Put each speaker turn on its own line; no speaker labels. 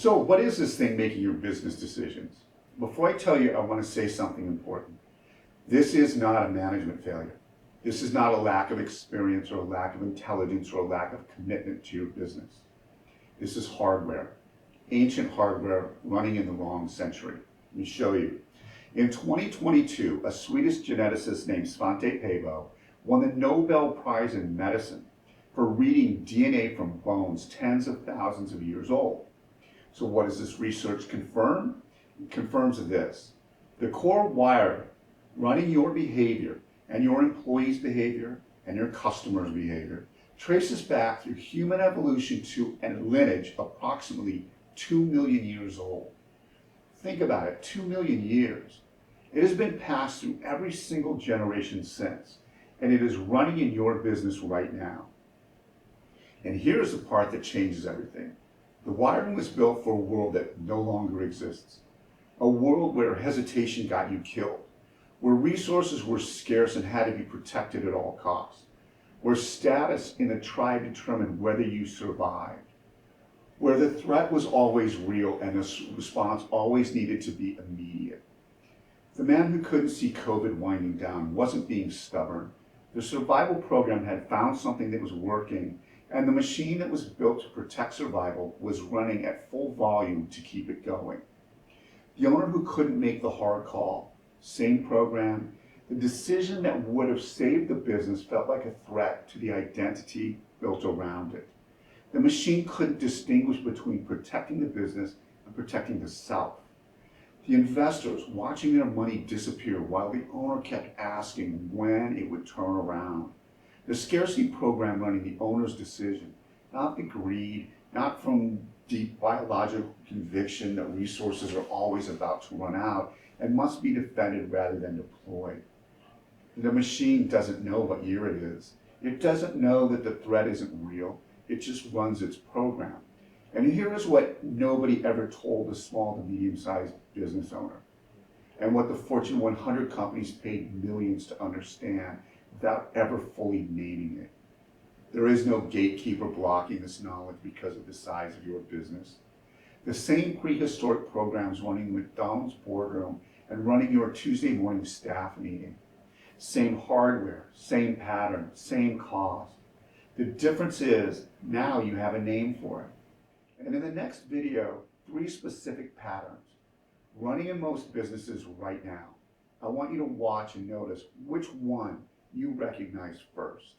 So what is this thing making your business decisions? Before I tell you, I want to say something important. This is not a management failure. This is not a lack of experience or a lack of intelligence or a lack of commitment to your business. This is hardware, ancient hardware running in the wrong century. Let me show you. In 2022, a Swedish geneticist named Svante Pääbo won the Nobel Prize in medicine for reading DNA from bones tens of thousands of years old. So what does this research confirm? It confirms this. The core wire running your behavior and your employees' behavior and your customers' behavior traces back through human evolution to a lineage approximately 2 million years old. Think about it, 2 million years. It has been passed through every single generation since, and it is running in your business right now. And here's the part that changes everything. The wiring was built for a world that no longer exists. A world where hesitation got you killed, where resources were scarce and had to be protected at all costs, where status in a tribe determined whether you survived, where the threat was always real and the response always needed to be immediate. The man who couldn't see COVID winding down wasn't being stubborn. The survival program had found something that was working, and the machine that was built to protect survival was running at full volume to keep it going. The owner who couldn't make the hard call, same program, the decision that would have saved the business felt like a threat to the identity built around it. The machine couldn't distinguish between protecting the business and protecting the self. The investors watching their money disappear while the owner kept asking when it would turn around. The scarcity program running the owner's decision, not the greed, not from deep biological conviction that resources are always about to run out and must be defended rather than deployed. The machine doesn't know what year it is. It doesn't know that the threat isn't real. It just runs its program. And here is what nobody ever told a small to medium-sized business owner, and what the Fortune 100 companies paid millions to understand without ever fully naming it. There is no gatekeeper blocking this knowledge because of the size of your business. The same prehistoric programs running the McDonald's boardroom and running your Tuesday morning staff meeting. Same hardware, same pattern, same cost. The difference is now you have a name for it. And in the next video, 3 specific patterns running in most businesses right now. I want you to watch and notice which one you recognize first.